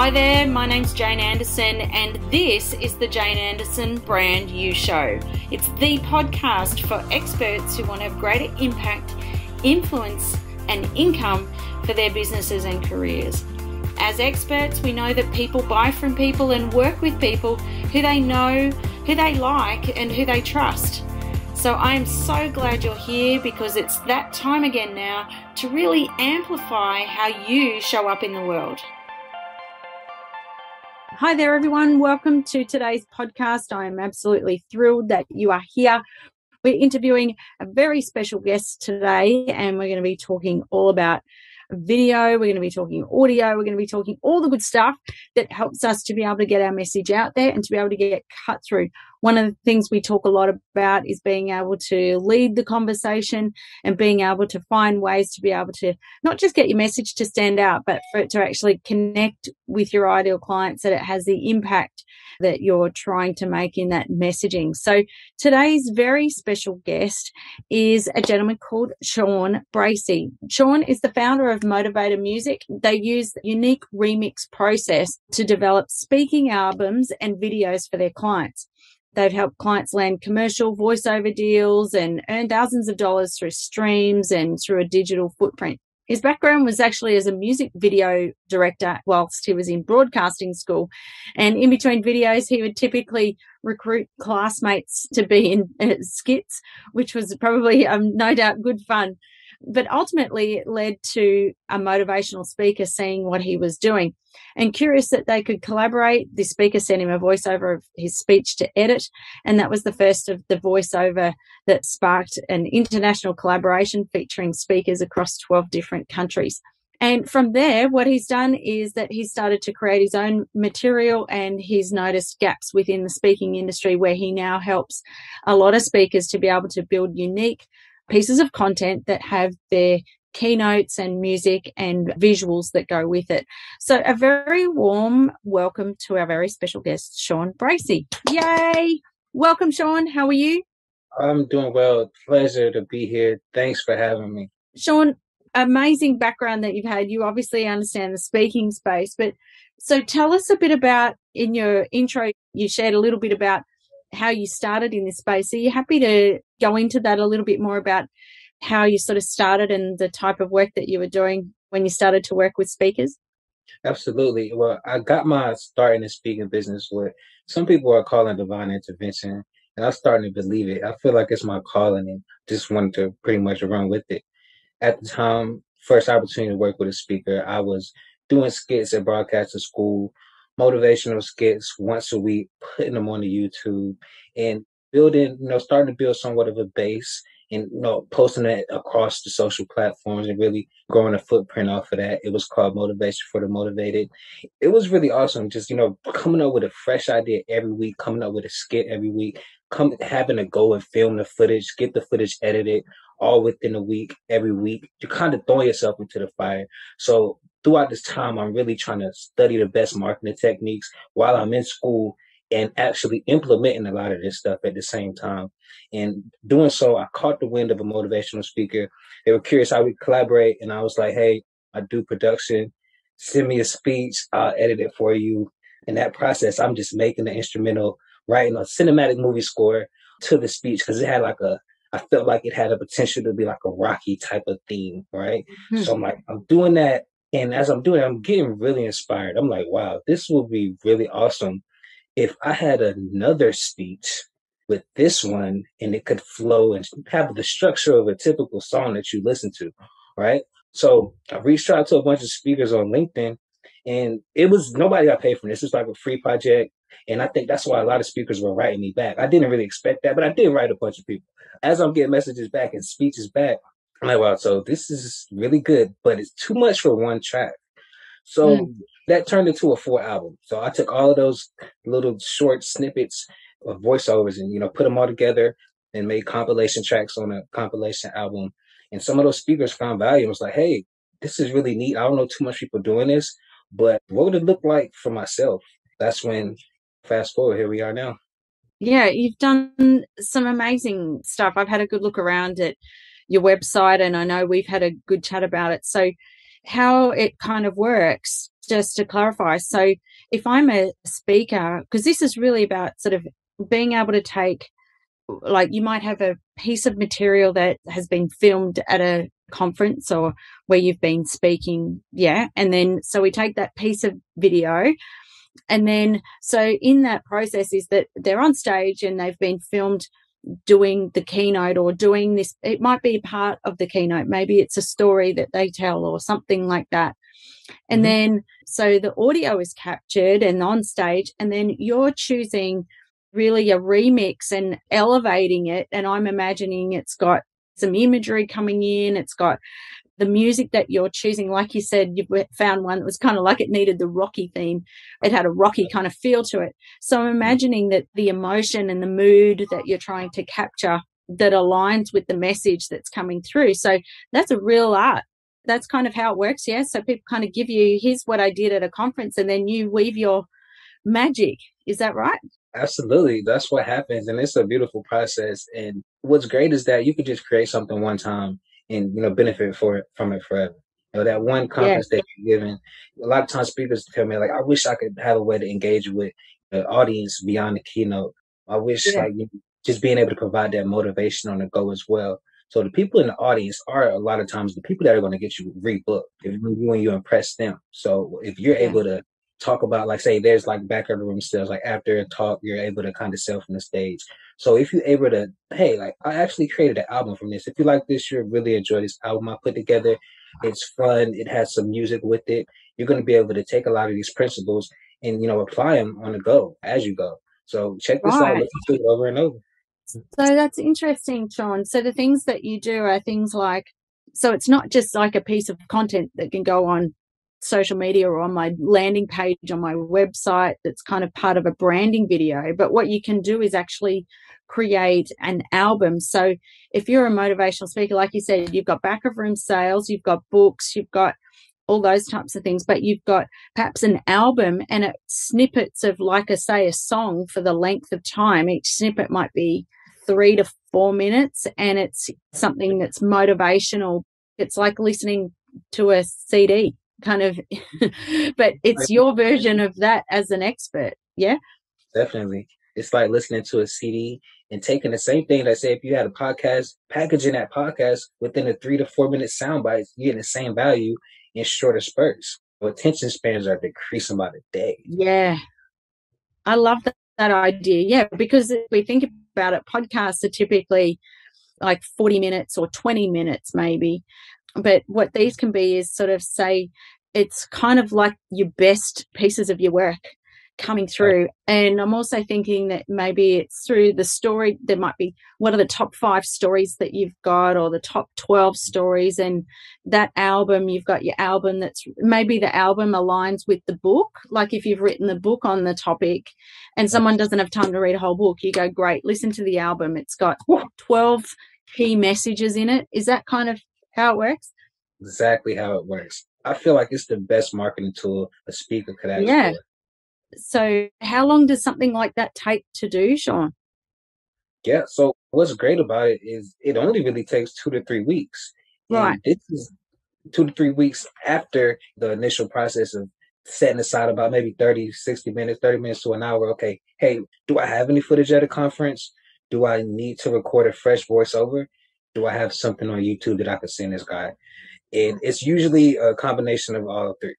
Hi there, my name's Jane Anderson and this is the Jane Anderson Brand You Show. It's the podcast for experts who want to have greater impact, influence and income for their businesses and careers. As experts, we know that people buy from people and work with people who they know, who they like and who they trust. So I'm so glad you're here because it's that time again now to really amplify how you show up in the world. Hi there, everyone. Welcome to today's podcast. I am absolutely thrilled that you are here. We're interviewing a very special guest today, and we're going to be talking all about video. We're going to be talking audio. We're going to be talking all the good stuff that helps us to be able to get our message out there and to be able to get cut through. One of the things we talk a lot about is being able to lead the conversation and being able to find ways to be able to not just get your message to stand out, but for it to actually connect with your ideal clients, that it has the impact that you're trying to make in that messaging. So today's very special guest is a gentleman called Chawn Bracey. Chawn is the founder of Motivator Music. They use the unique remix process to develop speaking albums and videos for their clients. They've helped clients land commercial voiceover deals and earn thousands of dollars through streams and through a digital footprint. His background was actually as a music video director whilst he was in broadcasting school. And in between videos, he would typically recruit classmates to be in skits, which was probably no doubt good fun. But ultimately, it led to a motivational speaker seeing what he was doing. And curious that they could collaborate, the speaker sent him a voiceover of his speech to edit. And that was the first of the voiceover that sparked an international collaboration featuring speakers across 12 different countries. And from there, what he's done is that he started to create his own material, and he's noticed gaps within the speaking industry where he now helps a lot of speakers to be able to build unique pieces of content that have their keynotes and music and visuals that go with it. So a very warm welcome to our very special guest, Chawn Bracey. Yay! Welcome, Chawn. How are you? I'm doing well. Pleasure to be here. Thanks for having me. Chawn, amazing background that you've had. You obviously understand the speaking space, but so tell us a bit about, in your intro, you shared a little bit about how you started in this space. Are you happy to go into that a little bit more about how you sort of started and the type of work that you were doing when you started to work with speakers? Absolutely. Well, I got my start in the speaking business what some people are calling divine intervention, and I'm starting to believe it. I feel like it's my calling and just wanted to pretty much run with it. At the time, first opportunity to work with a speaker, I was doing skits at broadcasting school, motivational skits once a week, putting them on the YouTube and building, starting to build somewhat of a base and, posting it across the social platforms and really growing a footprint off of that. It was called Motivation for the Motivated. It was really awesome. Just, coming up with a fresh idea every week, coming up with a skit every week, having to go and film the footage, get the footage edited all within a week, every week. You kind of throw yourself into the fire. So throughout this time, I'm really trying to study the best marketing techniques while I'm in school and actually implementing a lot of this stuff at the same time. And doing so, I caught the wind of a motivational speaker. They were curious how we collaborate. And I was like, hey, I do production. Send me a speech. I'll edit it for you. In that process, I'm just making the instrumental, writing a cinematic movie score to the speech because it had I felt like it had a potential to be like a Rocky type of theme, right? Mm-hmm. So I'm doing that. And as I'm doing it, I'm getting really inspired. I'm like, wow, this will be really awesome if I had another speech with this one and it could flow and have the structure of a typical song that you listen to, right? So I reached out to a bunch of speakers on LinkedIn, and it was nobody got paid for this. It's like a free project. And I think that's why a lot of speakers were writing me back. I didn't really expect that, but I did write a bunch of people. As I'm getting messages back and speeches back, I'm like, wow, so this is really good, but it's too much for one track. So that turned into a full album. So I took all of those little short snippets of voiceovers and, put them all together and made compilation tracks on a compilation album. And some of those speakers found value and was like, hey, this is really neat. I don't know too much people doing this, but what would it look like for myself? That's when, fast forward, here we are now. Yeah, you've done some amazing stuff. I've had a good look around at your website and I know we've had a good chat about it. So how it kind of works. just to clarify, so if I'm a speaker, because this is really about sort of being able to take, like, you might have a piece of material that has been filmed at a conference or where you've been speaking, and then so we take that piece of video, and then so in that process is that they're on stage and they've been filmed doing the keynote or doing this. It might be part of the keynote, maybe it's a story that they tell or something like that. And then so the audio is captured and on stage, and then you're choosing really a remix and elevating it. And I'm imagining it's got some imagery coming in, it's got the music that you're choosing. Like you said, you found one that was kind of like it needed the Rocky theme. It had a Rocky kind of feel to it. So I'm imagining that the emotion and the mood that you're trying to capture that aligns with the message that's coming through. So that's a real art. That's kind of how it works. Yeah. So people kind of give you, here's what I did at a conference, and then you weave your magic. Is that right? Absolutely. That's what happens. And it's a beautiful process. And what's great is that you could just create something one time and, benefit from it forever. That one Yeah. conference that you're giving, a lot of times speakers tell me, like, I wish I could have a way to engage with the audience beyond the keynote. I wish, Yeah. like, just being able to provide that motivation on the go as well. So the people in the audience are a lot of times the people that are going to get you rebooked when you impress them. So if you're Yeah. able to talk about, like, say there's like back of the room sales, like after a talk you're able to kind of sell from the stage. So if you're able to, hey, like, I actually created an album from this, if you like this, you'll really enjoy this album I put together. It's fun, it has some music with it. You're going to be able to take a lot of these principles and apply them on the go as you go. So check this out, Right. listen to it over and over. So that's interesting, Chawn. So the things that you do are things like, so it's not just like a piece of content that can go on social media or on my landing page on my website that's kind of part of a branding video, but what you can do is actually create an album. So if you're a motivational speaker, like you said, you've got back of room sales, you've got books, you've got all those types of things, but you've got perhaps an album and it's snippets of, like I say, a song for the length of time. Each snippet might be 3 to 4 minutes, and it's something that's motivational. It's like listening to a CD kind of, but it's your version of that as an expert. Yeah. Definitely. It's like listening to a CD and taking the same thing that, say, if you had a podcast, packaging that podcast within a 3 to 4 minute sound bites, you're getting the same value in shorter spurts. Well, attention spans are decreasing by the day. Yeah. I love that idea. Yeah. Because if we think about it, podcasts are typically like 40 minutes or 20 minutes maybe. But what these can be is sort of, say, it's kind of like your best pieces of your work coming through. And I'm also thinking that maybe it's through the story. There might be, what are the top 5 stories that you've got, or the top 12 stories, and that album, you've got your album that's maybe the album aligns with the book. Like if you've written the book on the topic and someone doesn't have time to read a whole book, you go, great, listen to the album. It's got 12 key messages in it. Is that kind of how it works? Exactly how it works. I feel like it's the best marketing tool a speaker could ask Yeah. for. So how long does something like that take to do, Chawn? Yeah. So what's great about it is it only really takes 2 to 3 weeks. Right. And this is 2 to 3 weeks after the initial process of setting aside about maybe 30, 60 minutes, 30 minutes to an hour. Okay, hey, do I have any footage at a conference? Do I need to record a fresh voiceover? Do I have something on YouTube that I could send this guy? And it's usually a combination of all three.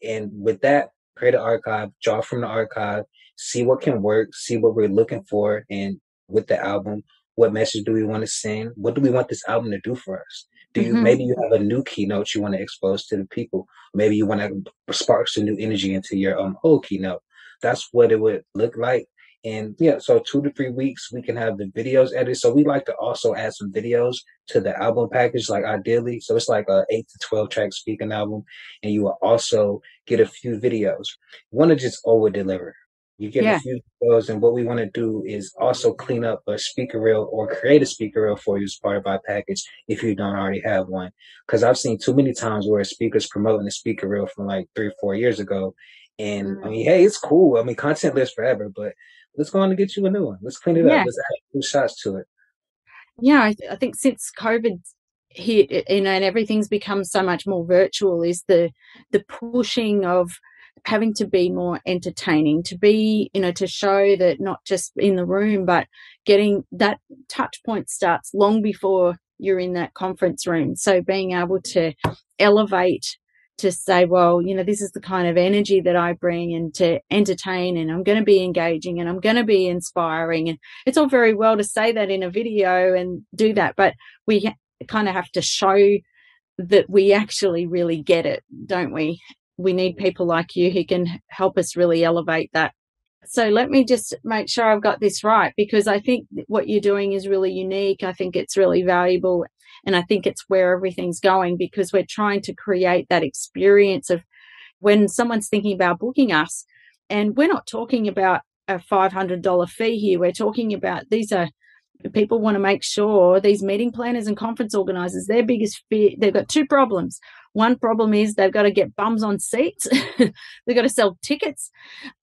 And with that, create an archive, draw from the archive, see what can work, see what we're looking for. And with the album, what message do we want to send? What do we want this album to do for us? Maybe you have a new keynote you want to expose to the people. Maybe you want to spark some new energy into your whole keynote. That's what it would look like. And yeah, so 2 to 3 weeks, we can have the videos edited. So we like to also add some videos to the album package, like ideally. So it's like a 8 to 12 track speaking album. And you will also get a few videos. You want to just over deliver. You get a Yeah. few videos, and what we want to do is also clean up a speaker reel or create a speaker reel for you as part of our package if you don't already have one. Because I've seen too many times where speakers promoting a speaker reel from like 3 or 4 years ago. And I mean, hey, it's cool. I mean, content lives forever, but let's go on and get you a new one. Let's clean it up. Yeah. Let's add 2 shots to it. Yeah. I think since COVID, here, and everything's become so much more virtual, is the pushing of having to be more entertaining, to be, to show that not just in the room, but getting that touch point starts long before you're in that conference room. So being able to elevate, to say, well, this is the kind of energy that I bring, and to entertain, and I'm going to be engaging, and I'm going to be inspiring. And it's all very well to say that in a video and do that, but we kind of have to show that we actually really get it, don't we? We need people like you who can help us really elevate that. So let me just make sure I've got this right, because I think what you're doing is really unique. I think it's really valuable, and I think it's where everything's going, because we're trying to create that experience of when someone's thinking about booking us. And we're not talking about a $500 fee here. We're talking about, these are people want to make sure, these meeting planners and conference organizers, their biggest fear, they've got two problems. One problem is they've got to get bums on seats. They've got to sell tickets.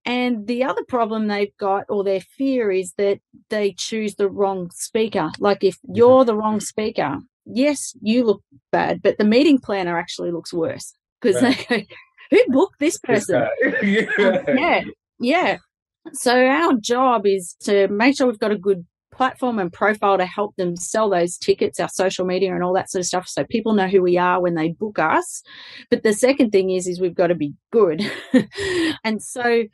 And the other problem they've got, or their fear, is that they choose the wrong speaker. Like if you're the wrong speaker, yes, you look bad, but the meeting planner actually looks worse, because they go, who booked this person? Yeah. So our job is to make sure we've got a good platform and profile to help them sell those tickets, our social media and all that sort of stuff, so people know who we are when they book us. But the second thing is we've got to be good. And so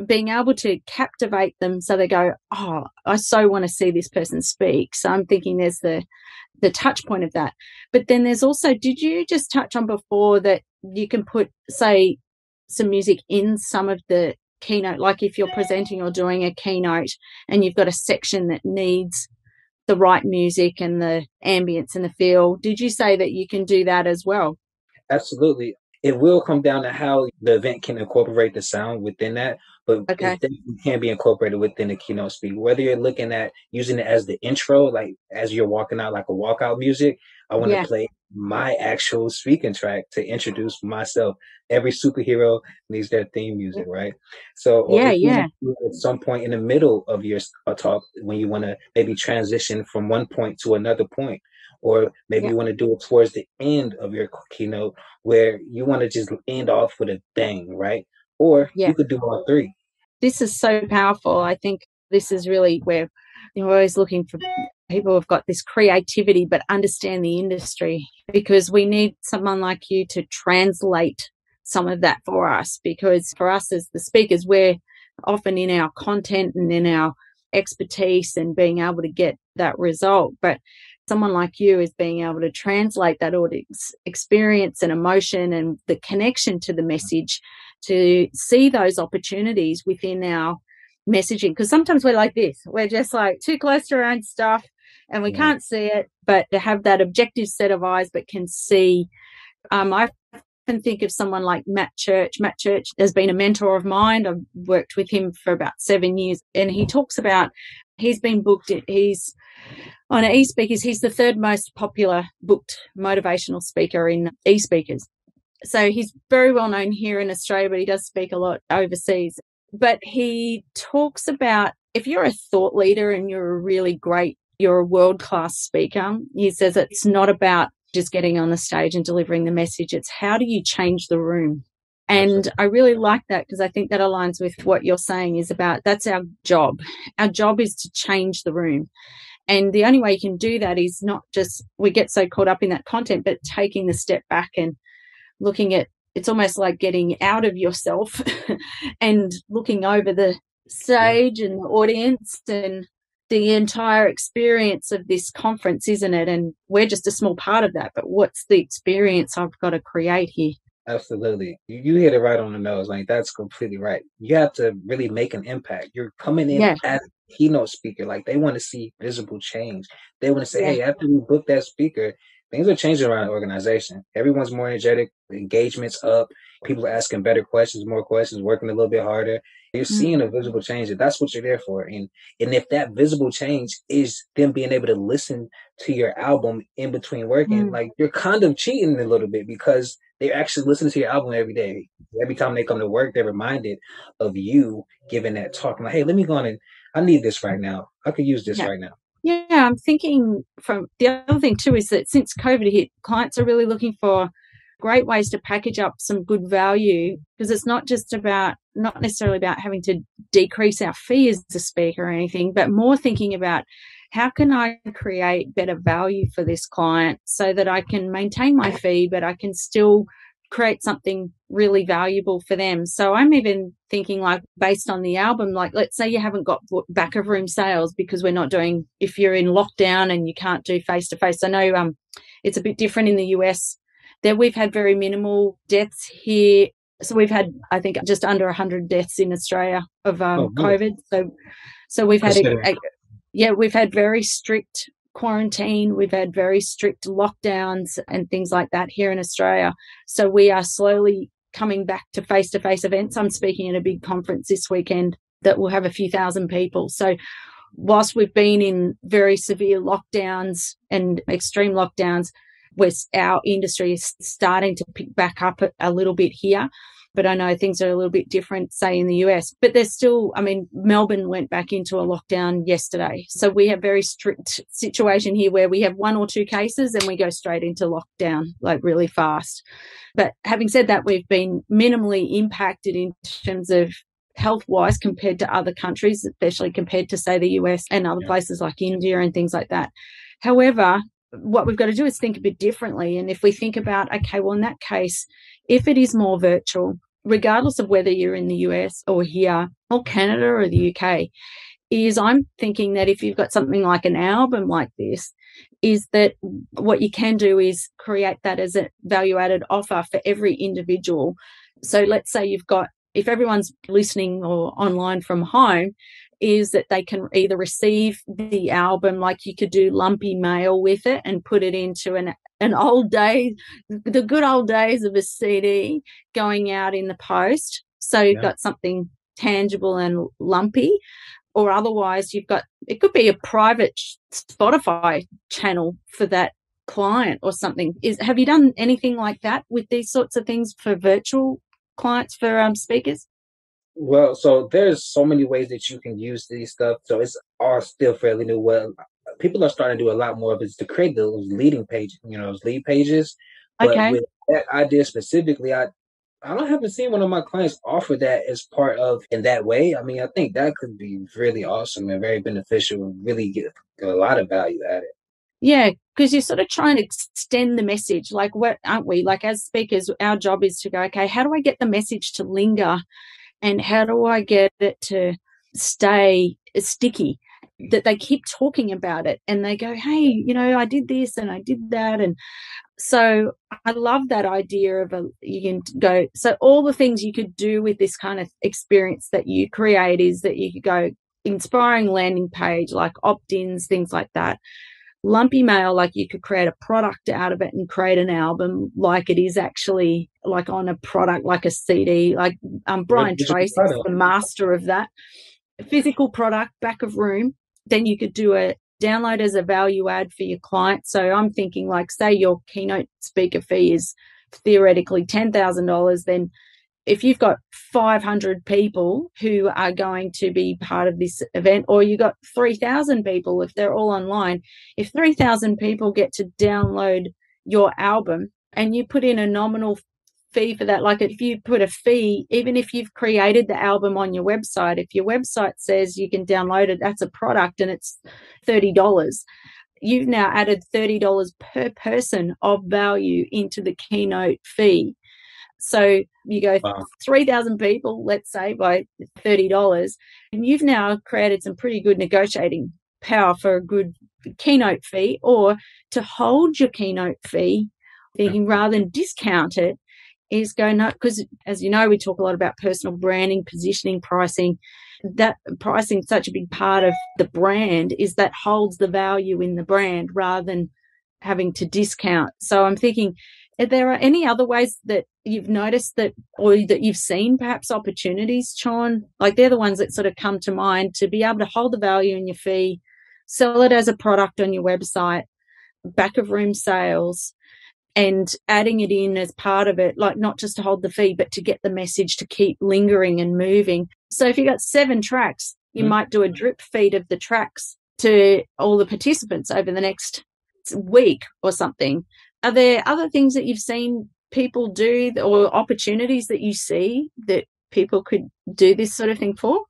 being able to captivate them, so they go, oh, I so want to see this person speak. So I'm thinking there's the touch point of that. But then there's also, did you just touch on before that you can put, say, some music in some of the keynote, like if you're presenting or doing a keynote and you've got a section that needs the right music and the ambience and the feel, did you say that you can do that as well? Absolutely. It will come down to how the event can incorporate the sound within that, but it definitely can be incorporated within the keynote speak. Whether you're looking at using it as the intro, like as you're walking out, like a walkout music, I want to play my actual speaking track to introduce myself. Every superhero needs their theme music, right? So, or if you want to do it at some point in the middle of your talk, when you want to maybe transition from one point to another point, or maybe you want to do it towards the end of your keynote, where you want to just end off with a bang, right? Or you could do all three. This is so powerful. I think this is really where we're always looking for people who've got this creativity but understand the industry, because we need someone like you to translate some of that for us, because for us as the speakers, we're often in our content and in our expertise and being able to get that result. But someone like you is being able to translate that audience experience and emotion and the connection to the message, to see those opportunities within our messaging. Because sometimes we're like this, we're just like too close to our own stuff and we can't see it, but to have that objective set of eyes but can see. I can think of someone like Matt Church. Matt Church has been a mentor of mine. I've worked with him for about 7 years, and he talks about, he's been booked, he's on eSpeakers, he's the third most popular booked motivational speaker in eSpeakers. So he's very well known here in Australia, but he does speak a lot overseas. But he talks about, if you're a thought leader and you're a world-class speaker, he says it's not about just getting on the stage and delivering the message. It's how do you change the room? And I really like that, because I think that aligns with what you're saying is about, that's our job. Our job is to change the room. And the only way you can do that is not just, we get so caught up in that content, but taking the step back and looking at, it's almost like getting out of yourself and looking over the stage and the audience and the entire experience of this conference, isn't it? And we're just a small part of that, but what's the experience I've got to create here? Absolutely. You hit it right on the nose. Like, that's completely right. You have to really make an impact. You're coming in as a keynote speaker. Like, they want to see visible change. They want to say, hey, after we book that speaker, things are changing around the organization. Everyone's more energetic. The engagement's up. People are asking better questions, more questions, working a little bit harder. You're seeing a visible change, and that's what you're there for. And if that visible change is them being able to listen to your album in between working, like, you're kind of cheating a little bit, because they're actually listening to your album every day. Every time they come to work, they're reminded of you giving that talk. I'm like, hey, let me go on and I need this right now. I could use this right now. Yeah, I'm thinking from the other thing too is that since COVID hit, clients are really looking for great ways to package up some good value, because it's not necessarily about having to decrease our fee as a speaker or anything, but more thinking about how can I create better value for this client so that I can maintain my fee, but I can still create something really valuable for them. So I'm even thinking, like, based on the album, like, let's say you haven't got back of room sales because we're not doing, if you're in lockdown and you can't do face to face. I know it's a bit different in the US. There we've had very minimal deaths here. So we've had, I think, just under 100 deaths in Australia of Oh, really? COVID. So we've had Consider. we've had very strict quarantine. We've had very strict lockdowns and things like that here in Australia. So we are slowly coming back to face-to-face events. I'm speaking at a big conference this weekend that will have a few thousand people. So whilst we've been in very severe lockdowns and extreme lockdowns, our industry is starting to pick back up a little bit here. But I know things are a little bit different, say, in the US. But there's still, I mean, Melbourne went back into a lockdown yesterday. So we have very strict situation here where we have 1 or 2 cases and we go straight into lockdown, like, really fast. But having said that, we've been minimally impacted in terms of health-wise compared to other countries, especially compared to, say, the US and other places like India and things like that. However, what we've got to do is think a bit differently. And if we think about, okay, well, in that case, if it is more virtual, regardless of whether you're in the US or here or Canada or the UK, is I'm thinking that if you've got something like an album like this, is that what you can do is create that as a value-added offer for every individual. So let's say if everyone's listening or online from home, is that they can either receive the album, like you could do lumpy mail with it and put it into an old day, the good old days of a CD going out in the post. So you've got something tangible and lumpy, or otherwise it could be a private Spotify channel for that client or something. Have you done anything like that with these sorts of things for virtual clients for speakers? Well, so there's so many ways that you can use these stuff. So it's all still fairly new. Well, people are starting to do a lot more of it to create those leading pages, those lead pages. But Okay. with that idea specifically, I don't haven't seen one of my clients offer that as part of in that way. I mean, I think that could be really awesome and very beneficial and really get a lot of value at it. Yeah, because you're sort of trying to extend the message. Like, what aren't we? Like, as speakers, our job is to go, okay, how do I get the message to linger? And how do I get it to stay sticky, that they keep talking about it and they go, hey, I did this and I did that. And so I love that idea of you can go. So all the things you could do with this kind of experience that you create is that you could go inspiring landing page, like opt-ins, things like that. Lumpy mail, like you could create a product out of it and create an album like it is actually like on a product, like a CD, like Brian Tracy is the master of that. A physical product, back of room, then you could do a download as a value add for your client. So I'm thinking, like, say your keynote speaker fee is theoretically $10,000, then if you've got 500 people who are going to be part of this event, or you got 3,000 people, if they're all online, if 3,000 people get to download your album and you put in a nominal fee for that, like if you put a fee, even if you've created the album on your website, if your website says you can download it, that's a product and it's $30. You've now added $30 per person of value into the keynote fee. So you go 3,000 people, let's say, by $30, and you've now created some pretty good negotiating power for a good keynote fee, or to hold your keynote fee, thinking rather than discount it, is go, no, because as you know, we talk a lot about personal branding, positioning, pricing. That pricing is such a big part of the brand, is that holds the value in the brand rather than having to discount. So I'm thinking, if there are any other ways that you've noticed that, or that you've seen perhaps opportunities, Chawn, like they're the ones that sort of come to mind, to be able to hold the value in your fee, sell it as a product on your website, back of room sales, and adding it in as part of it, like not just to hold the fee, but to get the message to keep lingering and moving. So if you've got 7 tracks, you might do a drip feed of the tracks to all the participants over the next week or something. Are there other things that you've seen people do or opportunities that you see that people could do this sort of thing for?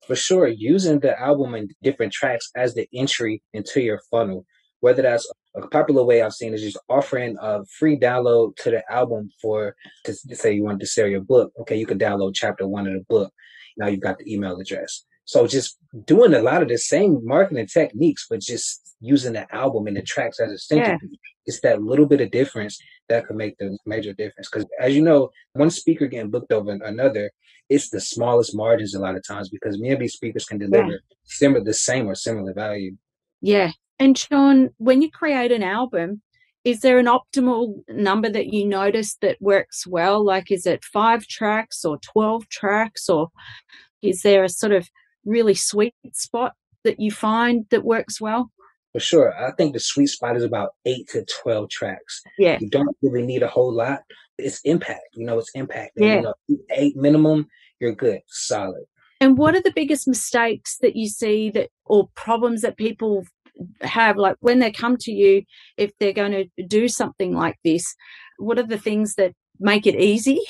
For sure, using the album and different tracks as the entry into your funnel, whether that's a popular way I've seen is just offering a free download to the album for, to say you want to sell your book. Okay, you can download chapter 1 of the book. Now you've got the email address. So just doing a lot of the same marketing techniques, but just using the album and the tracks as a centerpiece. It's that little bit of difference that could make the major difference. Because as you know, one speaker getting booked over another, it's the smallest margins a lot of times because many of these speakers can deliver the same or similar value. Yeah. And Chawn, when you create an album, is there an optimal number that you notice that works well? Like, is it 5 tracks or 12 tracks, or is there a sort of really sweet spot that you find that works well? For sure. I think the sweet spot is about 8 to 12 tracks. Yeah. You don't really need a whole lot. It's impact. It's impact. Yeah. And, 8 minimum, you're good. Solid. And what are the biggest mistakes that you see that, or problems that people have, like when they come to you, if they're going to do something like this, what are the things that make it easy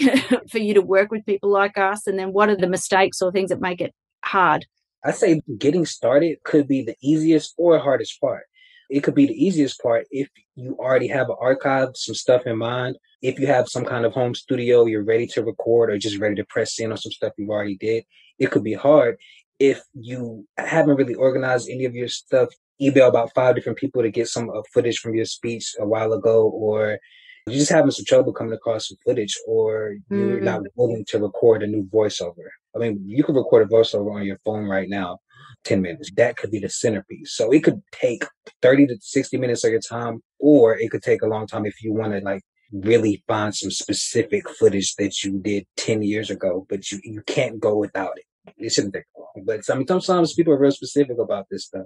for you to work with people like us? And then what are the mistakes or things that make it hard? I say getting started could be the easiest or hardest part. It could be the easiest part if you already have an archive, some stuff in mind. If you have some kind of home studio, you're ready to record or just ready to press in on some stuff you've already did. It could be hard if you haven't really organized any of your stuff. Email about 5 different people to get some footage from your speech a while ago, or you're just having some trouble coming across some footage, or you're not willing to record a new voiceover. I mean, you can record a voiceover on your phone right now, 10 minutes. That could be the centerpiece. So it could take 30 to 60 minutes of your time, or it could take a long time if you want to really find some specific footage that you did 10 years ago, but you can't go without it. It shouldn't take long. But I mean, sometimes people are real specific about this stuff.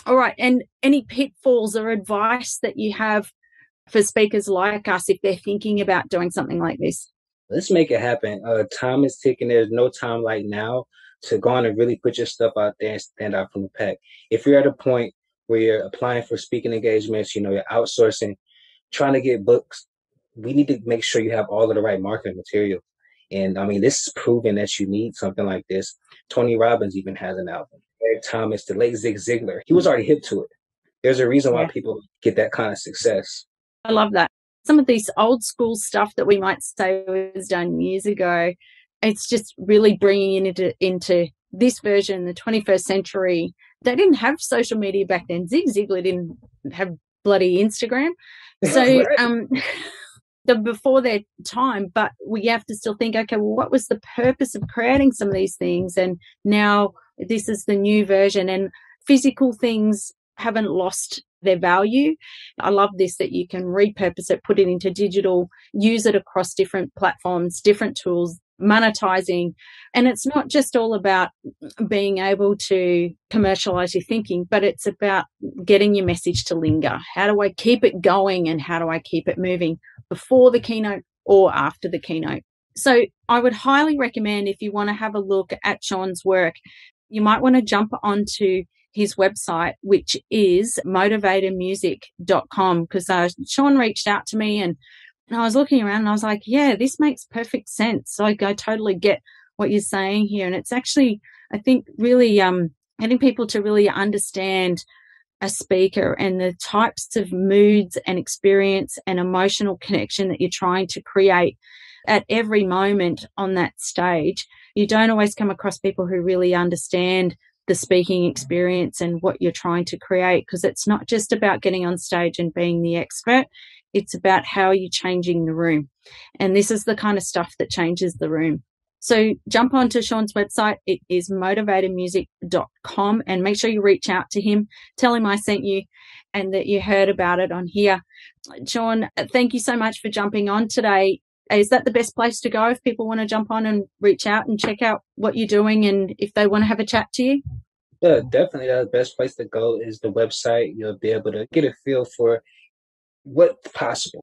All right. And any pitfalls or advice that you have for speakers like us if they're thinking about doing something like this? Let's make it happen. Time is ticking. There's no time like now to go on and really put your stuff out there and stand out from the pack. If you're at a point where you're applying for speaking engagements, you're outsourcing, trying to get books, we need to make sure you have all of the right marketing material. And I mean, this is proven that you need something like this. Tony Robbins even has an album. Eric Thomas, the late Zig Ziglar, he was already hip to it. There's a reason why people get that kind of success. I love that. Some of these old school stuff that we might say was done years ago, it's just really bringing it into this version, the 21st century. They didn't have social media back then. Zig Ziglar didn't have bloody Instagram. So they're before their time, but we have to still think, okay, well, what was the purpose of creating some of these things? And now this is the new version, and physical things haven't lost their value. I love this, that you can repurpose it, put it into digital, use it across different platforms, different tools, monetizing. And it's not just all about being able to commercialize your thinking, but it's about getting your message to linger. How do I keep it going, and how do I keep it moving before the keynote or after the keynote? So I would highly recommend, if you want to have a look at Chawn's work, you might want to jump onto his website, which is motivatormusic.com, because Chawn reached out to me and I was looking around and I was like, yeah, this makes perfect sense. Like, I totally get what you're saying here. And it's actually, I think, really getting people to really understand a speaker and the types of moods and experience and emotional connection that you're trying to create at every moment on that stage. You don't always come across people who really understand the speaking experience and what you're trying to create, because it's not just about getting on stage and being the expert. It's about how you're changing the room. And this is the kind of stuff that changes the room. So jump onto Chawn's website. It is motivatormusic.com, and make sure you reach out to him. Tell him I sent you and that you heard about it on here. Chawn, thank you so much for jumping on today. Is that the best place to go if people want to jump on and reach out and check out what you're doing, and if they want to have a chat to you? Yeah, definitely. The best place to go is the website. You'll be able to get a feel for what's possible,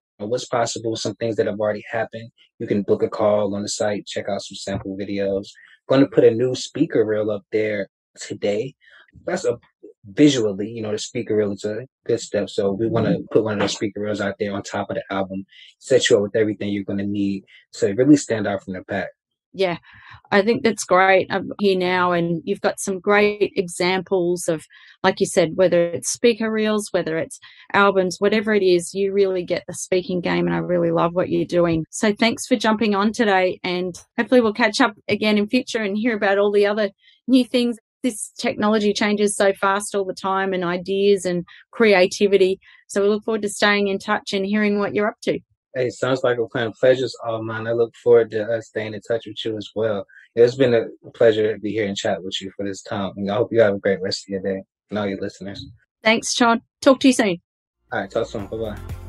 some things that have already happened. You can book a call on the site, check out some sample videos. Going to put a new speaker reel up there today. That's visually, the speaker reel is a good step. So we want to put one of those speaker reels out there on top of the album, set you up with everything you're going to need to really stand out from the pack. Yeah, I think that's great. I'm here now, and you've got some great examples of, like you said, whether it's speaker reels, whether it's albums, whatever it is, you really get the speaking game, and I really love what you're doing. So thanks for jumping on today, and hopefully we'll catch up again in future and hear about all the other new things. This technology changes so fast all the time, and ideas and creativity. So we look forward to staying in touch and hearing what you're up to. Hey, sounds like a plan. Pleasure's all mine. I look forward to staying in touch with you as well. It's been a pleasure to be here and chat with you for this time. And I hope you have a great rest of your day and all your listeners. Thanks, Chawn. Talk to you soon. All right, talk soon. Bye-bye.